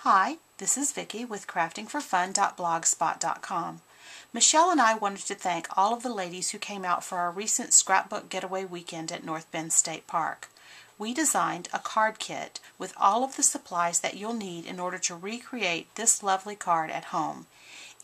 Hi, this is Vicki with craftingforfun.blogspot.com. Michelle and I wanted to thank all of the ladies who came out for our recent scrapbook getaway weekend at North Bend State Park. We designed a card kit with all of the supplies that you'll need in order to recreate this lovely card at home.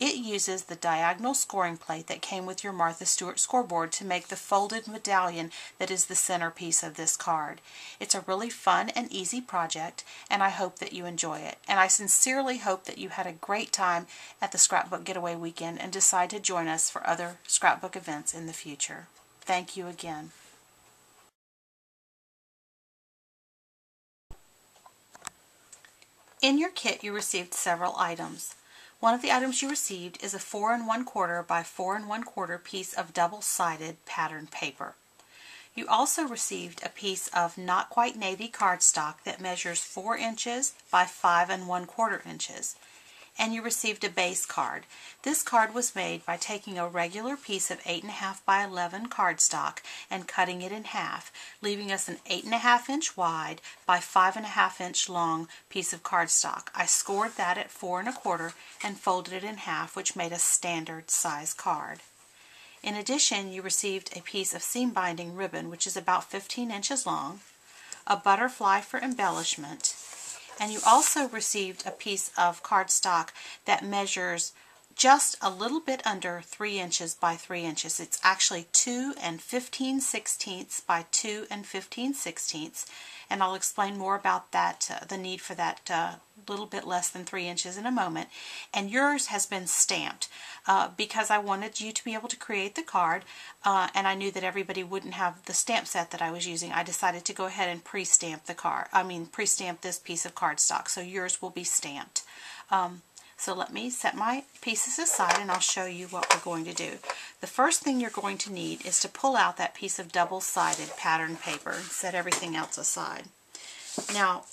It uses the diagonal scoring plate that came with your Martha Stewart scoreboard to make the folded medallion that is the centerpiece of this card. It's a really fun and easy project, and I hope that you enjoy it. And I sincerely hope that you had a great time at the Scrapbook Getaway Weekend and decide to join us for other scrapbook events in the future. Thank you again. In your kit, you received several items. One of the items you received is a 4 1/4 by 4 1/4 piece of double-sided pattern paper. You also received a piece of not quite navy cardstock that measures 4 inches by 5 1/4 inches. And you received a base card. This card was made by taking a regular piece of 8.5 by 11 cardstock and cutting it in half, leaving us an 8.5 inch wide by 5.5 inch long piece of cardstock. I scored that at 4 1/4 and folded it in half, which made a standard size card. In addition, you received a piece of seam binding ribbon, which is about 15 inches long, a butterfly for embellishment, and you also received a piece of cardstock that measures just a little bit under 3 inches by 3 inches. It's actually 2 15/16 by 2 15/16, and I'll explain more about that, the need for that little bit less than 3 inches in a moment. And yours has been stamped because I wanted you to be able to create the card, and I knew that everybody wouldn't have the stamp set that I was using. I decided to go ahead and pre-stamp the card. Pre-stamp this piece of cardstock, so yours will be stamped. So let me set my pieces aside and I'll show you what we're going to do. The first thing you're going to need is to pull out that piece of double-sided pattern paper and set everything else aside. Now,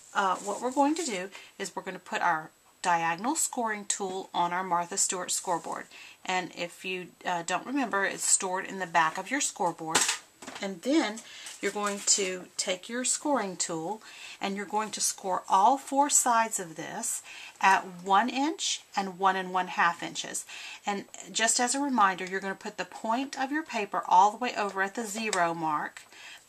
what we're going to do is we're going to put our diagonal scoring tool on our Martha Stewart scoreboard. And if you don't remember, it's stored in the back of your scoreboard. And then you're going to take your scoring tool and you're going to score all 4 sides of this at 1 inch and 1 1/2 inches. And just as a reminder, you're going to put the point of your paper all the way over at the 0 mark,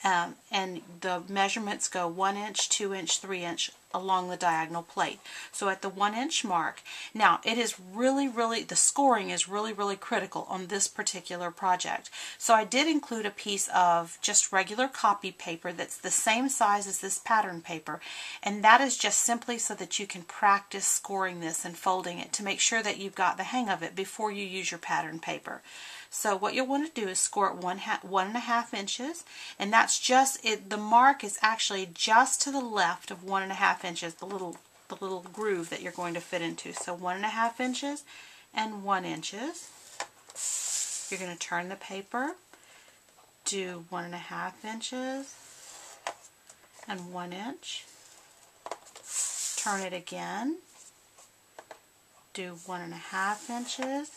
and the measurements go 1 inch, 2 inch, 3 inch along the diagonal plate. So at the 1 inch mark, now it is the scoring is really critical on this particular project. So I did include a piece of just regular copy paper that's the same size as this pattern paper, and that is just simply so that you can practice scoring this and folding it to make sure that you've got the hang of it before you use your pattern paper. So what you'll want to do is score at 1 1/2 inches, and that's just it. The mark is actually just to the left of 1 1/2 inches, the little groove that you're going to fit into. So 1 1/2 inches and 1 inches. You're going to turn the paper, do 1 1/2 inches and 1 inch. Turn it again, do 1 1/2 inches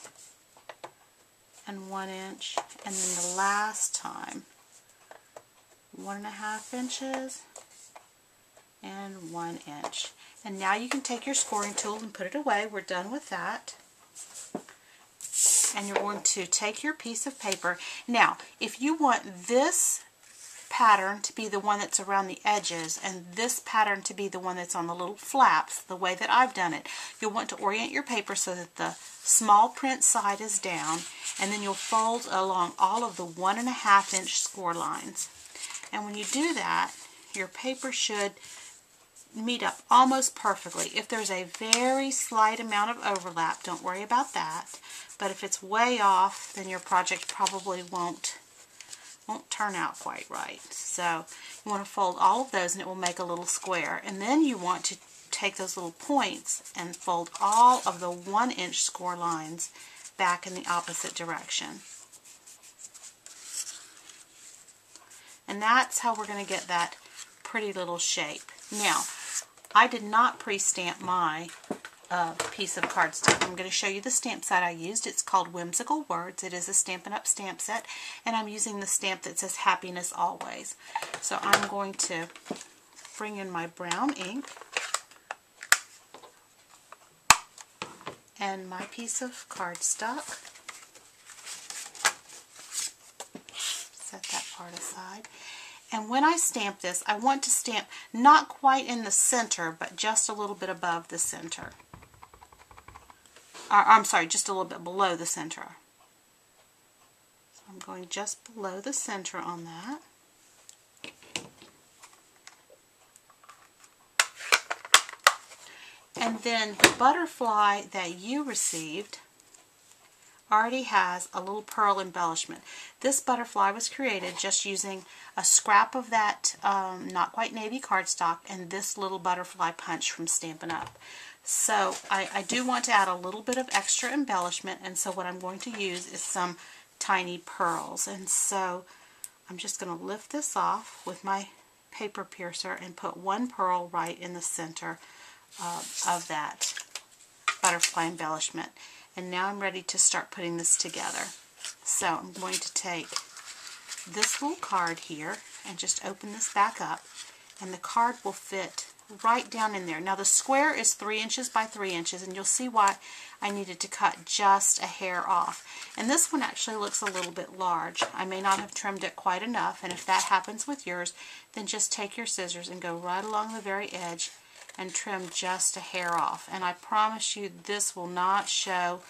and 1 inch, and then the last time 1 1/2 inches and 1 inch. And now you can take your scoring tool and put it away. We're done with that. And you're going to take your piece of paper. Now, if you want this pattern to be the one that's around the edges and this pattern to be the one that's on the little flaps, the way that I've done it, you'll want to orient your paper so that the small print side is down, and then you'll fold along all of the 1 1/2 inch score lines. And when you do that, your paper should meet up almost perfectly. If there's a very slight amount of overlap, don't worry about that. But if it's way off, then your project probably won't turn out quite right. So you want to fold all of those and it will make a little square. And then you want to take those little points and fold all of the 1 inch score lines back in the opposite direction. And that's how we're going to get that pretty little shape. Now, I did not pre-stamp my piece of cardstock. I'm going to show you the stamp set I used. It's called Whimsical Words. It is a Stampin' Up! Stamp set, and I'm using the stamp that says Happiness Always. So I'm going to bring in my brown ink, and my piece of cardstock. Set that part aside. And when I stamp this, I want to stamp not quite in the center, but just a little bit above the center. I'm sorry, just a little bit below the center. So I'm going just below the center on that. And then the butterfly that you received already has a little pearl embellishment. This butterfly was created just using a scrap of that not quite navy cardstock and this little butterfly punch from Stampin' Up. So I do want to add a little bit of extra embellishment, and so what I'm going to use is some tiny pearls. And so I'm just going to lift this off with my paper piercer and put one pearl right in the center of that butterfly embellishment. And now I'm ready to start putting this together. So I'm going to take this little card here and just open this back up, and the card will fit right down in there. Now the square is 3 inches by 3 inches, and you'll see why I needed to cut just a hair off. And this one actually looks a little bit large. I may not have trimmed it quite enough, and if that happens with yours, then just take your scissors and go right along the very edge and trim just a hair off. And I promise you this will not show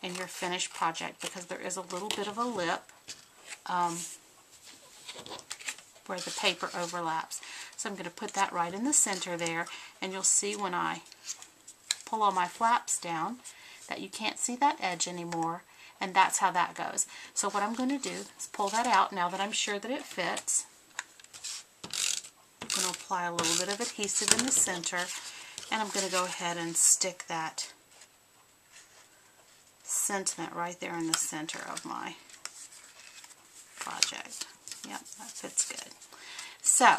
in your finished project because there is a little bit of a lip where the paper overlaps. So I'm going to put that right in the center there, and you'll see when I pull all my flaps down that you can't see that edge anymore, and that's how that goes. So what I'm going to do is pull that out now that I'm sure that it fits. I'm going to apply a little bit of adhesive in the center, and I'm going to go ahead and stick that sentiment right there in the center of my project. Yep, that fits good. So,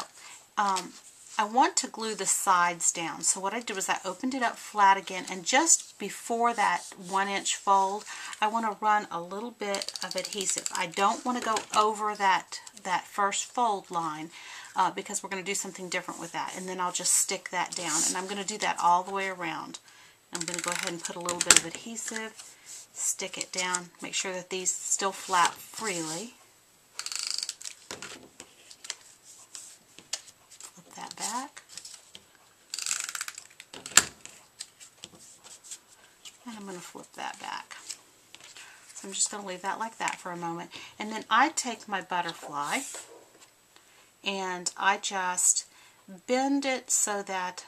I want to glue the sides down. So what I did was I opened it up flat again, and just before that 1-inch fold, I want to run a little bit of adhesive. I don't want to go over that first fold line because we're going to do something different with that. And then I'll just stick that down, and I'm going to do that all the way around. I'm going to go ahead and put a little bit of adhesive, stick it down, make sure that these still flap freely. That back, and I'm going to flip that back. So I'm just going to leave that like that for a moment, and then I take my butterfly and I just bend it so that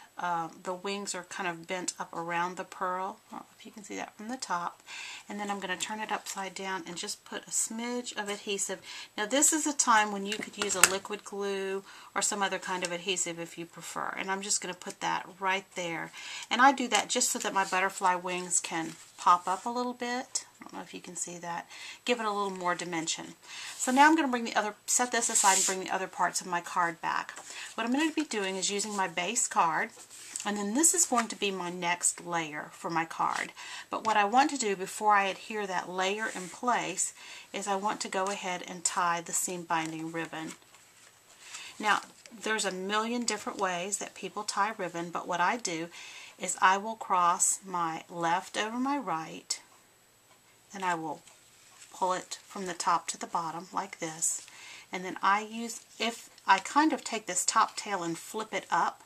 the wings are kind of bent up around the pearl. I don't know if you can see that from the top. And then I'm going to turn it upside down and just put a smidge of adhesive. Now this is a time when you could use a liquid glue or some other kind of adhesive if you prefer. And I'm just going to put that right there. And I do that just so that my butterfly wings can pop up a little bit. I don't know if you can see that. Give it a little more dimension. So now I'm going to bring set this aside and bring the other parts of my card back. What I'm going to be doing is using my base card, and then this is going to be my next layer for my card. But what I want to do before I adhere that layer in place is I want to go ahead and tie the seam binding ribbon. Now, there's a million different ways that people tie ribbon, but what I do is I will cross my left over my right, and I will pull it from the top to the bottom like this. And then if I kind of take this top tail and flip it up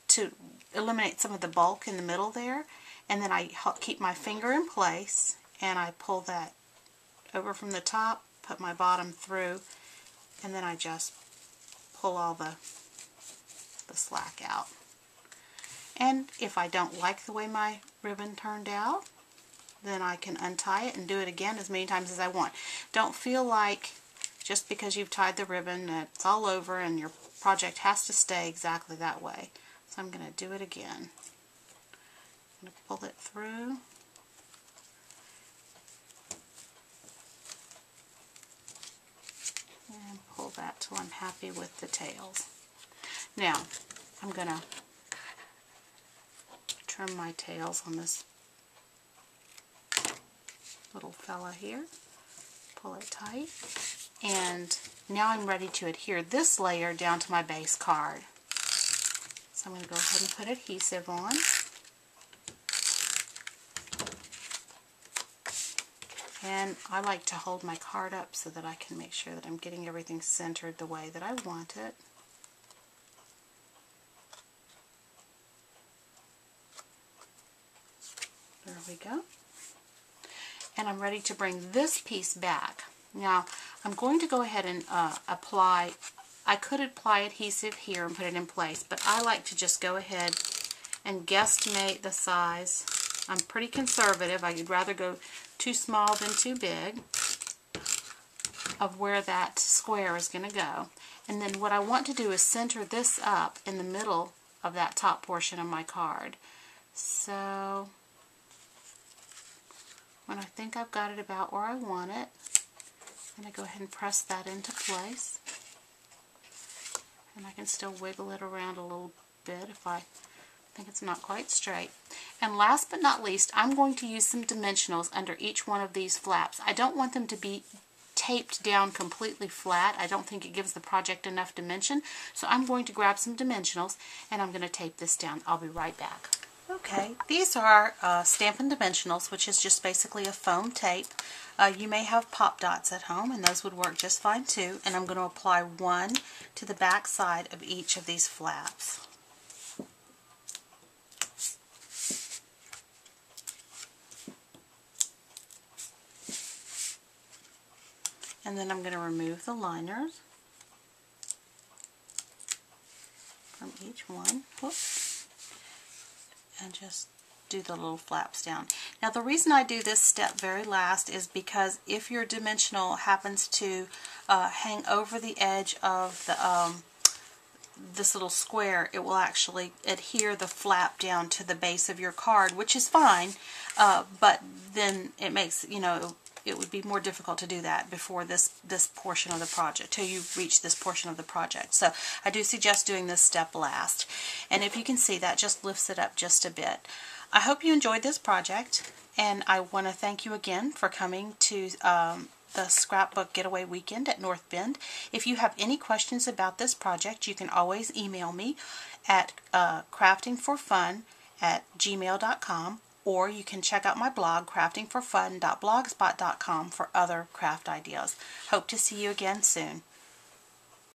to eliminate some of the bulk in the middle there, and then I keep my finger in place and I pull that over from the top, put my bottom through, and then I just pull all the slack out. And if I don't like the way my ribbon turned out, then I can untie it and do it again as many times as I want. Don't feel like just because you've tied the ribbon that it's all over and your project has to stay exactly that way. So I'm going to do it again. I'm going to pull it through. And pull that till I'm happy with the tails. Now, I'm going to trim my tails on this little fella here. Pull it tight. And now I'm ready to adhere this layer down to my base card. So I'm going to go ahead and put adhesive on. And I like to hold my card up so that I can make sure that I'm getting everything centered the way that I want it. There we go. And I'm ready to bring this piece back. Now, I'm going to go ahead and apply, I could apply adhesive here and put it in place, but I like to just go ahead and guesstimate the size. I'm pretty conservative. I'd rather go too small than too big of where that square is going to go. And then what I want to do is center this up in the middle of that top portion of my card. So when I think I've got it about where I want it, I'm going to go ahead and press that into place. And I can still wiggle it around a little bit if I think it's not quite straight. And last but not least, I'm going to use some dimensionals under each one of these flaps. I don't want them to be taped down completely flat. I don't think it gives the project enough dimension. So I'm going to grab some dimensionals and I'm going to tape this down. I'll be right back. Okay, these are Stampin' Dimensionals, which is just basically a foam tape. You may have pop dots at home, and those would work just fine too. And I'm going to apply one to the back side of each of these flaps. And then I'm going to remove the liners from each one. Whoops. And just do the little flaps down. Now the reason I do this step very last is because if your dimensional happens to hang over the edge of the this little square, it will actually adhere the flap down to the base of your card, which is fine, but then it makes, you know, it would be more difficult to do that before this portion of the project, till you reach this portion of the project. So I do suggest doing this step last. And if you can see, that just lifts it up just a bit. I hope you enjoyed this project, and I want to thank you again for coming to the Scrapbook Getaway Weekend at North Bend. If you have any questions about this project, you can always email me at craftingforfun@gmail.com, or you can check out my blog, craftingforfun.blogspot.com, for other craft ideas. Hope to see you again soon.